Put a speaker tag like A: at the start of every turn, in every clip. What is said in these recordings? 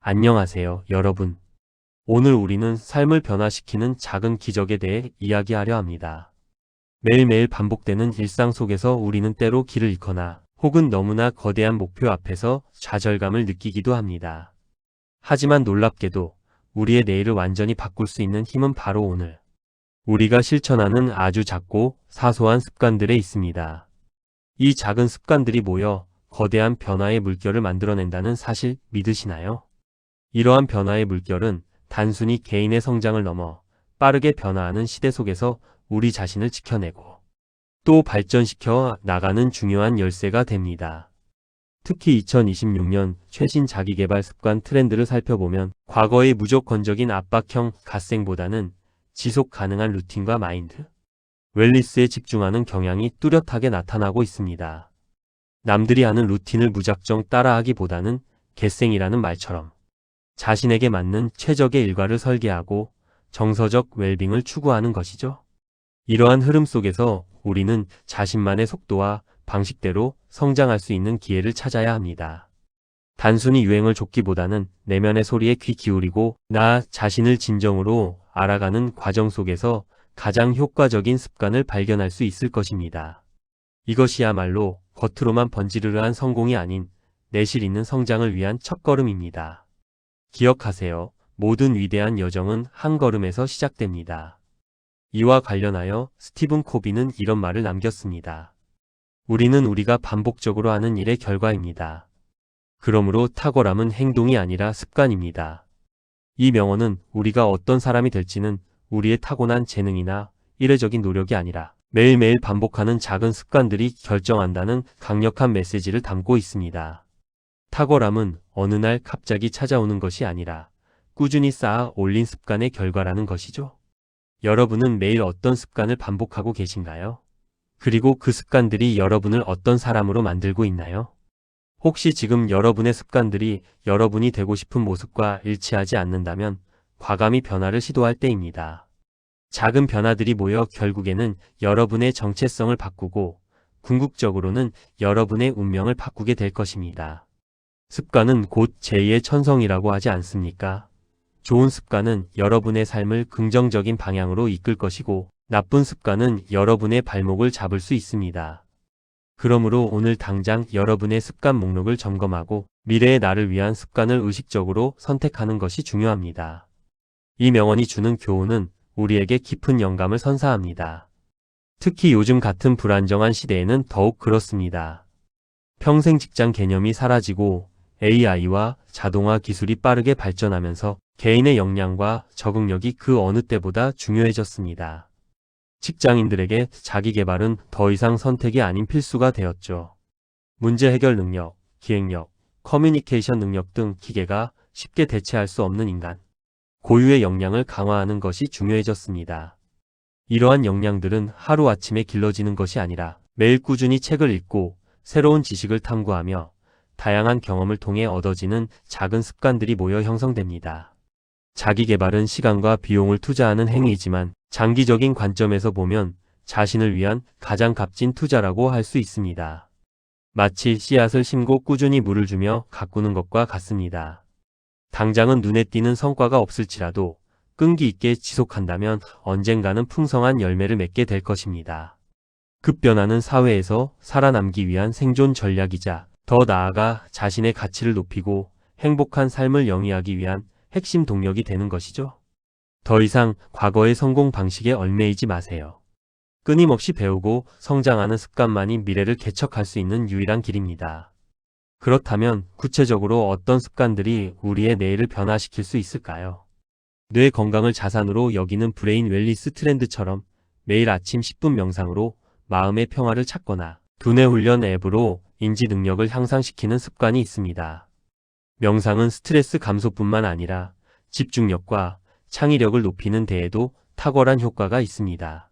A: 안녕하세요, 여러분. 오늘 우리는 삶을 변화시키는 작은 기적에 대해 이야기하려 합니다. 매일매일 반복되는 일상 속에서 우리는 때로 길을 잃거나 혹은 너무나 거대한 목표 앞에서 좌절감을 느끼기도 합니다. 하지만 놀랍게도 우리의 내일을 완전히 바꿀 수 있는 힘은 바로 오늘 우리가 실천하는 아주 작고 사소한 습관들에 있습니다. 이 작은 습관들이 모여 거대한 변화의 물결을 만들어낸다는 사실 믿으시나요? 이러한 변화의 물결은 단순히 개인의 성장을 넘어 빠르게 변화하는 시대 속에서 우리 자신을 지켜내고 또 발전시켜 나가는 중요한 열쇠가 됩니다. 특히 2026년 최신 자기계발 습관 트렌드를 살펴보면 과거의 무조건적인 압박형 갓생보다는 지속 가능한 루틴과 마인드, 웰니스에 집중하는 경향이 뚜렷하게 나타나고 있습니다. 남들이 하는 루틴을 무작정 따라하기보다는 겟생이라는 말처럼 자신에게 맞는 최적의 일과를 설계하고 정서적 웰빙을 추구하는 것이죠. 이러한 흐름 속에서 우리는 자신만의 속도와 방식대로 성장할 수 있는 기회를 찾아야 합니다. 단순히 유행을 좇기보다는 내면의 소리에 귀 기울이고 나 자신을 진정으로 알아가는 과정 속에서 가장 효과적인 습관을 발견할 수 있을 것입니다. 이것이야말로 겉으로만 번지르르한 성공이 아닌 내실 있는 성장을 위한 첫걸음입니다. 기억하세요. 모든 위대한 여정은 한 걸음에서 시작됩니다. 이와 관련하여 스티븐 코비는 이런 말을 남겼습니다. 우리는 우리가 반복적으로 하는 일의 결과입니다. 그러므로 탁월함은 행동이 아니라 습관입니다. 이 명언은 우리가 어떤 사람이 될지는 우리의 타고난 재능이나 이례적인 노력이 아니라 매일매일 반복하는 작은 습관들이 결정한다는 강력한 메시지를 담고 있습니다. 탁월함은 어느 날 갑자기 찾아오는 것이 아니라 꾸준히 쌓아 올린 습관의 결과라는 것이죠. 여러분은 매일 어떤 습관을 반복하고 계신가요? 그리고 그 습관들이 여러분을 어떤 사람으로 만들고 있나요? 혹시 지금 여러분의 습관들이 여러분이 되고 싶은 모습과 일치하지 않는다면 과감히 변화를 시도할 때입니다. 작은 변화들이 모여 결국에는 여러분의 정체성을 바꾸고 궁극적으로는 여러분의 운명을 바꾸게 될 것입니다. 습관은 곧 제2의 천성이라고 하지 않습니까? 좋은 습관은 여러분의 삶을 긍정적인 방향으로 이끌 것이고 나쁜 습관은 여러분의 발목을 잡을 수 있습니다. 그러므로 오늘 당장 여러분의 습관 목록을 점검하고 미래의 나를 위한 습관을 의식적으로 선택하는 것이 중요합니다. 이 명언이 주는 교훈은 우리에게 깊은 영감을 선사합니다. 특히 요즘 같은 불안정한 시대에는 더욱 그렇습니다. 평생 직장 개념이 사라지고 AI와 자동화 기술이 빠르게 발전하면서 개인의 역량과 적응력이 그 어느 때보다 중요해졌습니다. 직장인들에게 자기 개발은 더 이상 선택이 아닌 필수가 되었죠. 문제 해결 능력, 기획력, 커뮤니케이션 능력 등 기계가 쉽게 대체할 수 없는 인간, 고유의 역량을 강화하는 것이 중요해졌습니다. 이러한 역량들은 하루아침에 길러지는 것이 아니라 매일 꾸준히 책을 읽고 새로운 지식을 탐구하며 다양한 경험을 통해 얻어지는 작은 습관들이 모여 형성됩니다. 자기 개발은 시간과 비용을 투자하는 행위이지만 장기적인 관점에서 보면 자신을 위한 가장 값진 투자라고 할 수 있습니다. 마치 씨앗을 심고 꾸준히 물을 주며 가꾸는 것과 같습니다. 당장은 눈에 띄는 성과가 없을지라도 끈기 있게 지속한다면 언젠가는 풍성한 열매를 맺게 될 것입니다. 급변하는 사회에서 살아남기 위한 생존 전략이자 더 나아가 자신의 가치를 높이고 행복한 삶을 영위하기 위한 핵심 동력이 되는 것이죠. 더 이상 과거의 성공 방식에 얽매이지 마세요. 끊임없이 배우고 성장하는 습관만이 미래를 개척할 수 있는 유일한 길입니다. 그렇다면 구체적으로 어떤 습관들이 우리의 내일을 변화시킬 수 있을까요? 뇌 건강을 자산으로 여기는 브레인 웰니스 트렌드처럼 매일 아침 10분 명상으로 마음의 평화를 찾거나 두뇌 훈련 앱으로 인지 능력을 향상시키는 습관이 있습니다. 명상은 스트레스 감소뿐만 아니라 집중력과 창의력을 높이는 데에도 탁월한 효과가 있습니다.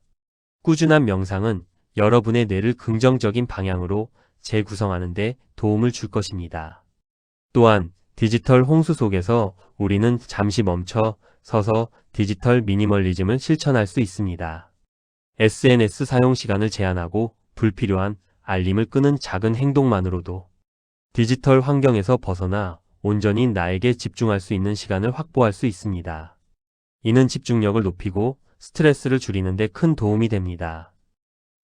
A: 꾸준한 명상은 여러분의 뇌를 긍정적인 방향으로 재구성하는 데 도움을 줄 것입니다. 또한 디지털 홍수 속에서 우리는 잠시 멈춰 서서 디지털 미니멀리즘을 실천할 수 있습니다. SNS 사용 시간을 제한하고 불필요한 알림을 끄는 작은 행동만으로도 디지털 환경에서 벗어나 온전히 나에게 집중할 수 있는 시간을 확보할 수 있습니다. 이는 집중력을 높이고 스트레스를 줄이는 데 큰 도움이 됩니다.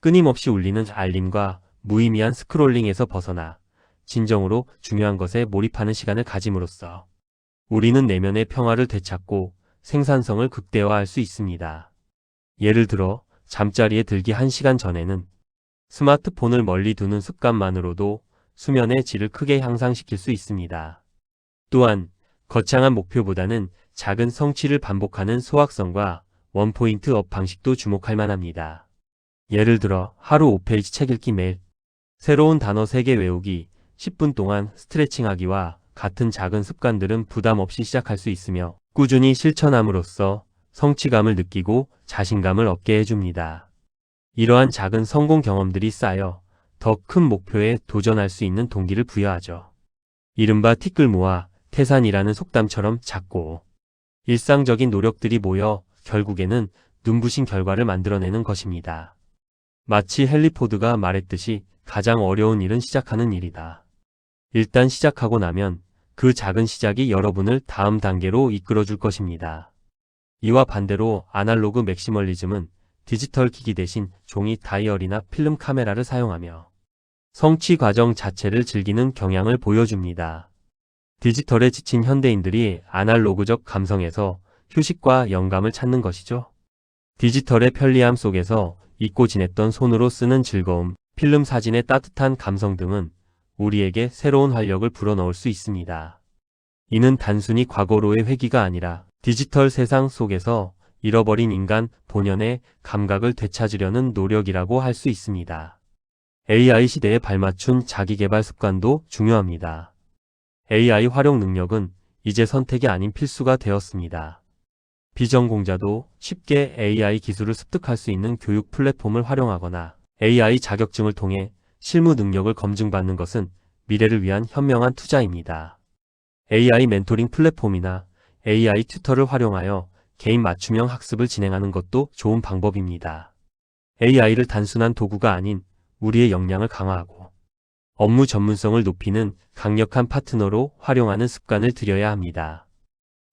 A: 끊임없이 울리는 알림과 무의미한 스크롤링에서 벗어나 진정으로 중요한 것에 몰입하는 시간을 가짐으로써 우리는 내면의 평화를 되찾고 생산성을 극대화할 수 있습니다. 예를 들어 잠자리에 들기 1시간 전에는 스마트폰을 멀리 두는 습관만으로도 수면의 질을 크게 향상시킬 수 있습니다. 또한 거창한 목표보다는 작은 성취를 반복하는 소확성과 원포인트 업 방식도 주목할 만합니다. 예를 들어 하루 5페이지 책 읽기, 매일 새로운 단어 3개 외우기, 10분 동안 스트레칭하기와 같은 작은 습관들은 부담 없이 시작할 수 있으며 꾸준히 실천함으로써 성취감을 느끼고 자신감을 얻게 해줍니다. 이러한 작은 성공 경험들이 쌓여 더 큰 목표에 도전할 수 있는 동기를 부여하죠. 이른바 티끌 모아 태산이라는 속담처럼 작고 일상적인 노력들이 모여 결국에는 눈부신 결과를 만들어내는 것입니다. 마치 헨리 포드가 말했듯이 가장 어려운 일은 시작하는 일이다. 일단 시작하고 나면 그 작은 시작이 여러분을 다음 단계로 이끌어줄 것입니다. 이와 반대로 아날로그 맥시멀리즘은 디지털 기기 대신 종이 다이어리나 필름 카메라를 사용하며 성취 과정 자체를 즐기는 경향을 보여줍니다. 디지털에 지친 현대인들이 아날로그적 감성에서 휴식과 영감을 찾는 것이죠. 디지털의 편리함 속에서 잊고 지냈던 손으로 쓰는 즐거움, 필름 사진의 따뜻한 감성 등은 우리에게 새로운 활력을 불어넣을 수 있습니다. 이는 단순히 과거로의 회귀가 아니라 디지털 세상 속에서 잃어버린 인간 본연의 감각을 되찾으려는 노력이라고 할 수 있습니다. AI 시대에 발맞춘 자기개발 습관도 중요합니다. AI 활용 능력은 이제 선택이 아닌 필수가 되었습니다. 비전공자도 쉽게 AI 기술을 습득할 수 있는 교육 플랫폼을 활용하거나 AI 자격증을 통해 실무 능력을 검증받는 것은 미래를 위한 현명한 투자입니다. AI 멘토링 플랫폼이나 AI 튜터를 활용하여 개인 맞춤형 학습을 진행하는 것도 좋은 방법입니다. AI를 단순한 도구가 아닌 우리의 역량을 강화하고 업무 전문성을 높이는 강력한 파트너로 활용하는 습관을 들여야 합니다.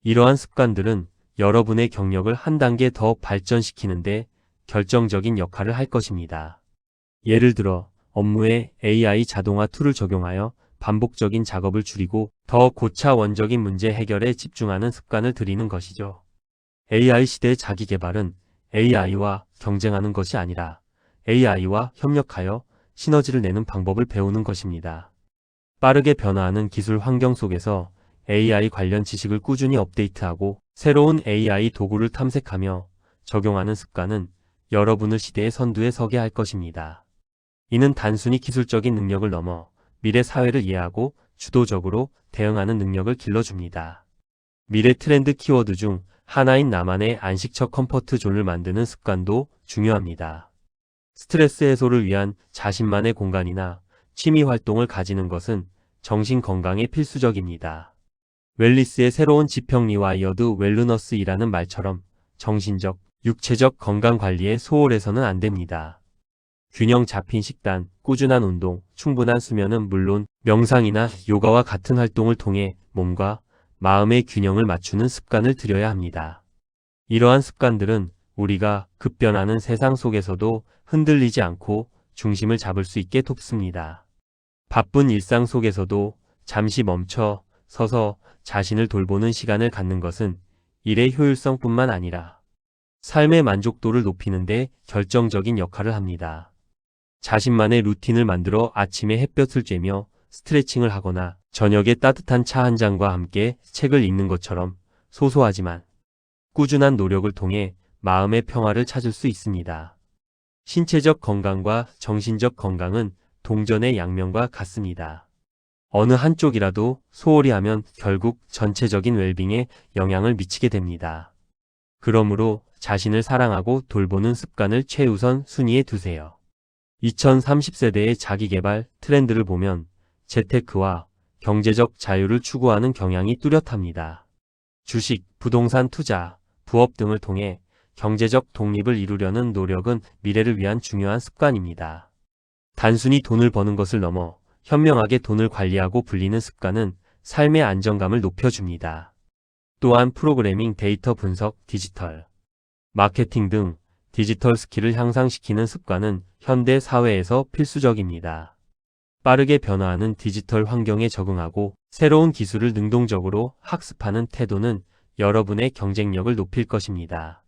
A: 이러한 습관들은 여러분의 경력을 한 단계 더 발전시키는데 결정적인 역할을 할 것입니다. 예를 들어 업무에 AI 자동화 툴을 적용하여 반복적인 작업을 줄이고 더 고차원적인 문제 해결에 집중하는 습관을 들이는 것이죠. AI 시대의 자기개발은 AI와 경쟁하는 것이 아니라 AI와 협력하여 시너지를 내는 방법을 배우는 것입니다. 빠르게 변화하는 기술 환경 속에서 AI 관련 지식을 꾸준히 업데이트하고 새로운 AI 도구를 탐색하며 적용하는 습관은 여러분을 시대의 선두에 서게 할 것입니다. 이는 단순히 기술적인 능력을 넘어 미래 사회를 이해하고 주도적으로 대응하는 능력을 길러줍니다. 미래 트렌드 키워드 중 하나인 나만의 안식처 컴포트 존을 만드는 습관도 중요합니다. 스트레스 해소를 위한 자신만의 공간이나 취미 활동을 가지는 것은 정신 건강에 필수적입니다. 웰리스의 새로운 지평 리와이어드 웰르너스이라는 말처럼 정신적, 육체적 건강 관리에 소홀해서는 안 됩니다. 균형 잡힌 식단, 꾸준한 운동, 충분한 수면은 물론 명상이나 요가와 같은 활동을 통해 몸과 마음의 균형을 맞추는 습관을 들여야 합니다. 이러한 습관들은 우리가 급변하는 세상 속에서도 흔들리지 않고 중심을 잡을 수 있게 돕습니다. 바쁜 일상 속에서도 잠시 멈춰 서서 자신을 돌보는 시간을 갖는 것은 일의 효율성뿐만 아니라 삶의 만족도를 높이는 데 결정적인 역할을 합니다. 자신만의 루틴을 만들어 아침에 햇볕을 쬐며 스트레칭을 하거나 저녁에 따뜻한 차 한 잔과 함께 책을 읽는 것처럼 소소하지만 꾸준한 노력을 통해 마음의 평화를 찾을 수 있습니다. 신체적 건강과 정신적 건강은 동전의 양면과 같습니다. 어느 한쪽이라도 소홀히 하면 결국 전체적인 웰빙에 영향을 미치게 됩니다. 그러므로 자신을 사랑하고 돌보는 습관을 최우선 순위에 두세요. 2030세대의 자기개발 트렌드를 보면 재테크와 경제적 자유를 추구하는 경향이 뚜렷합니다. 주식, 부동산 투자, 부업 등을 통해 경제적 독립을 이루려는 노력은 미래를 위한 중요한 습관입니다. 단순히 돈을 버는 것을 넘어 현명하게 돈을 관리하고 불리는 습관은 삶의 안정감을 높여줍니다. 또한 프로그래밍, 데이터 분석, 디지털 마케팅 등 디지털 스킬을 향상시키는 습관은 현대 사회에서 필수적입니다. 빠르게 변화하는 디지털 환경에 적응하고 새로운 기술을 능동적으로 학습하는 태도는 여러분의 경쟁력을 높일 것입니다.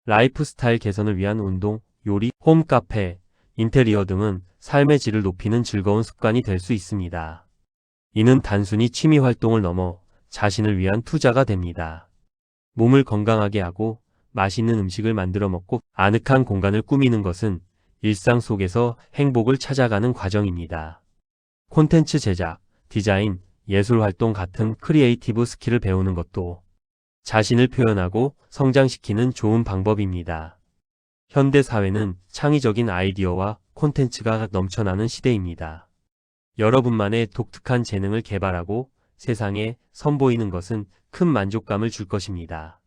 A: 라이프 스타일 개선을 위한 운동, 요리, 홈카페, 인테리어 등은 삶의 질을 높이는 즐거운 습관이 될 수 있습니다. 이는 단순히 취미 활동을 넘어 자신을 위한 투자가 됩니다. 몸을 건강하게 하고 맛있는 음식을 만들어 먹고 아늑한 공간을 꾸미는 것은 일상 속에서 행복을 찾아가는 과정입니다. 콘텐츠 제작, 디자인, 예술 활동 같은 크리에이티브 스킬을 배우는 것도 자신을 표현하고 성장시키는 좋은 방법입니다. 현대 사회는 창의적인 아이디어와 콘텐츠가 넘쳐나는 시대입니다. 여러분만의 독특한 재능을 개발하고 세상에 선보이는 것은 큰 만족감을 줄 것입니다.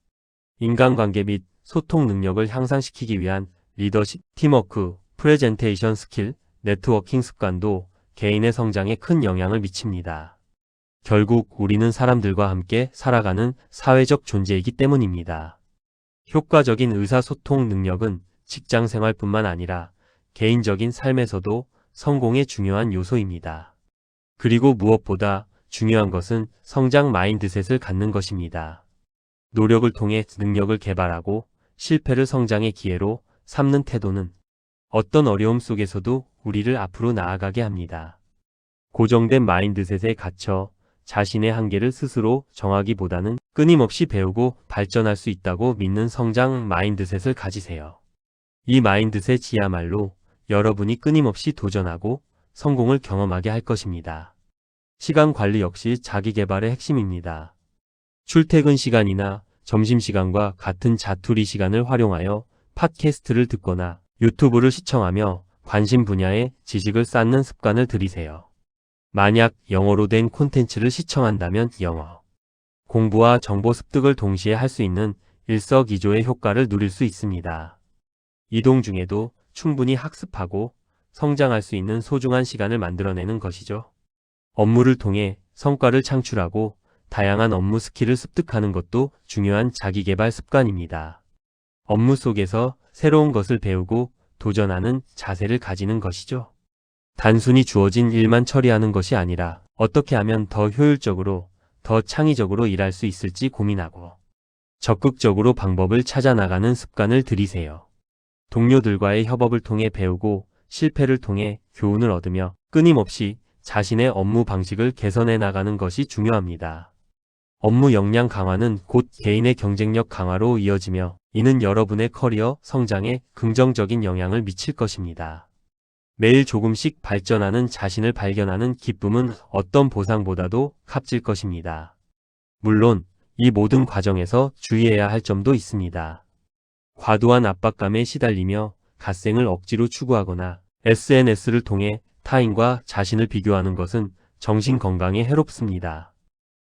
A: 인간관계 및 소통 능력을 향상시키기 위한 리더십, 팀워크, 프레젠테이션 스킬, 네트워킹 습관도 개인의 성장에 큰 영향을 미칩니다. 결국 우리는 사람들과 함께 살아가는 사회적 존재이기 때문입니다. 효과적인 의사소통 능력은 직장 생활뿐만 아니라 개인적인 삶에서도 성공의 중요한 요소입니다. 그리고 무엇보다 중요한 것은 성장 마인드셋을 갖는 것입니다. 노력을 통해 능력을 개발하고 실패를 성장의 기회로 삼는 태도는 어떤 어려움 속에서도 우리를 앞으로 나아가게 합니다. 고정된 마인드셋에 갇혀 자신의 한계를 스스로 정하기보다는 끊임없이 배우고 발전할 수 있다고 믿는 성장 마인드셋을 가지세요. 이 마인드셋이야말로 여러분이 끊임없이 도전하고 성공을 경험하게 할 것입니다. 시간 관리 역시 자기 개발의 핵심입니다. 출퇴근 시간이나 점심시간과 같은 자투리 시간을 활용하여 팟캐스트를 듣거나 유튜브를 시청하며 관심 분야의 지식을 쌓는 습관을 들이세요. 만약 영어로 된 콘텐츠를 시청한다면 영어 공부와 정보 습득을 동시에 할 수 있는 일석이조의 효과를 누릴 수 있습니다. 이동 중에도 충분히 학습하고 성장할 수 있는 소중한 시간을 만들어내는 것이죠. 업무를 통해 성과를 창출하고 다양한 업무 스킬을 습득하는 것도 중요한 자기개발 습관입니다. 업무 속에서 새로운 것을 배우고 도전하는 자세를 가지는 것이죠. 단순히 주어진 일만 처리하는 것이 아니라 어떻게 하면 더 효율적으로, 더 창의적으로 일할 수 있을지 고민하고 적극적으로 방법을 찾아 나가는 습관을 들이세요. 동료들과의 협업을 통해 배우고 실패를 통해 교훈을 얻으며 끊임없이 자신의 업무 방식을 개선해 나가는 것이 중요합니다. 업무 역량 강화는 곧 개인의 경쟁력 강화로 이어지며 이는 여러분의 커리어 성장에 긍정적인 영향을 미칠 것입니다. 매일 조금씩 발전하는 자신을 발견하는 기쁨은 어떤 보상보다도 값질 것입니다. 물론 이 모든 과정에서 주의해야 할 점도 있습니다. 과도한 압박감에 시달리며 갓생을 억지로 추구하거나 SNS를 통해 타인과 자신을 비교하는 것은 정신 건강에 해롭습니다.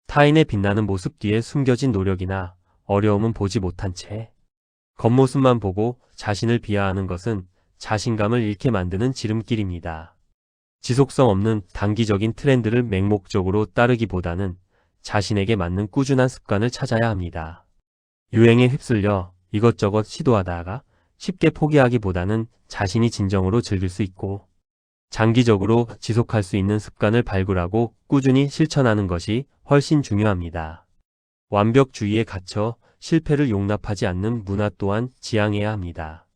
A: 타인의 빛나는 모습 뒤에 숨겨진 노력이나 어려움은 보지 못한 채 겉모습만 보고 자신을 비하하는 것은 자신감을 잃게 만드는 지름길입니다. 지속성 없는 단기적인 트렌드를 맹목적으로 따르기보다는 자신에게 맞는 꾸준한 습관을 찾아야 합니다. 유행에 휩쓸려 이것저것 시도하다가 쉽게 포기하기보다는 자신이 진정으로 즐길 수 있고 장기적으로 지속할 수 있는 습관을 발굴하고 꾸준히 실천하는 것이 훨씬 중요합니다. 완벽주의에 갇혀 실패를 용납하지 않는 문화 또한 지향해야 합니다.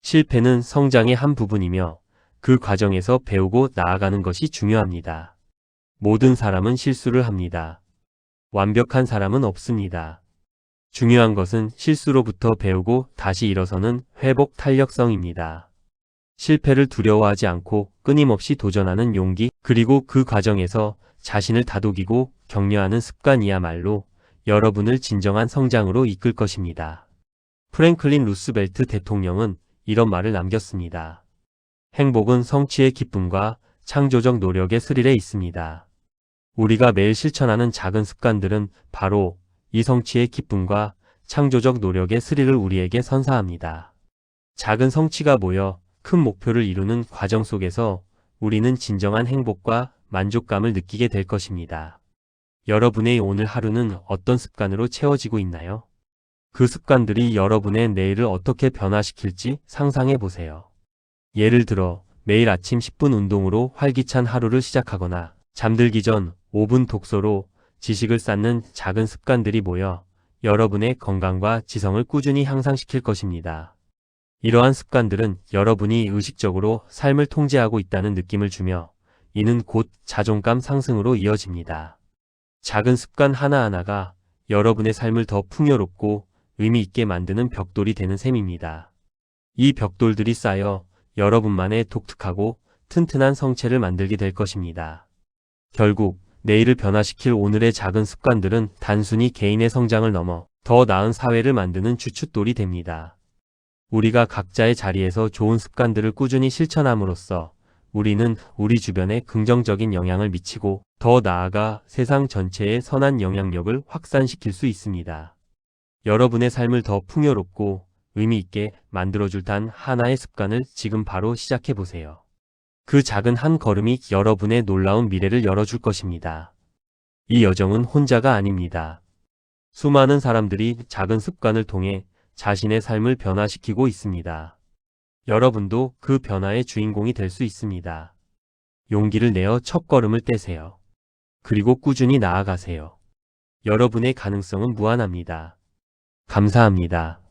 A: 실패는 성장의 한 부분이며 그 과정에서 배우고 나아가는 것이 중요합니다. 모든 사람은 실수를 합니다. 완벽한 사람은 없습니다. 중요한 것은 실수로부터 배우고 다시 일어서는 회복 탄력성입니다. 실패를 두려워하지 않고 끊임없이 도전하는 용기, 그리고 그 과정에서 자신을 다독이고 격려하는 습관이야말로 여러분을 진정한 성장으로 이끌 것입니다. 프랭클린 루스벨트 대통령은 이런 말을 남겼습니다. 행복은 성취의 기쁨과 창조적 노력의 스릴에 있습니다. 우리가 매일 실천하는 작은 습관들은 바로 이 성취의 기쁨과 창조적 노력의 스릴을 우리에게 선사합니다. 작은 성취가 모여 큰 목표를 이루는 과정 속에서 우리는 진정한 행복과 만족감을 느끼게 될 것입니다. 여러분의 오늘 하루는 어떤 습관으로 채워지고 있나요? 그 습관들이 여러분의 내일을 어떻게 변화시킬지 상상해 보세요. 예를 들어 매일 아침 10분 운동으로 활기찬 하루를 시작하거나 잠들기 전 5분 독서로 지식을 쌓는 작은 습관들이 모여 여러분의 건강과 지성을 꾸준히 향상시킬 것입니다. 이러한 습관들은 여러분이 의식적으로 삶을 통제하고 있다는 느낌을 주며 이는 곧 자존감 상승으로 이어집니다. 작은 습관 하나하나가 여러분의 삶을 더 풍요롭고 의미 있게 만드는 벽돌이 되는 셈입니다. 이 벽돌들이 쌓여 여러분만의 독특하고 튼튼한 성체를 만들게 될 것입니다. 결국 내일을 변화시킬 오늘의 작은 습관들은 단순히 개인의 성장을 넘어 더 나은 사회를 만드는 주춧돌이 됩니다. 우리가 각자의 자리에서 좋은 습관들을 꾸준히 실천함으로써 우리는 우리 주변에 긍정적인 영향을 미치고 더 나아가 세상 전체에 선한 영향력을 확산시킬 수 있습니다. 여러분의 삶을 더 풍요롭고 의미 있게 만들어줄 단 하나의 습관을 지금 바로 시작해 보세요. 그 작은 한 걸음이 여러분의 놀라운 미래를 열어줄 것입니다. 이 여정은 혼자가 아닙니다. 수많은 사람들이 작은 습관을 통해 자신의 삶을 변화시키고 있습니다. 여러분도 그 변화의 주인공이 될 수 있습니다. 용기를 내어 첫걸음을 떼세요. 그리고 꾸준히 나아가세요. 여러분의 가능성은 무한합니다. 감사합니다.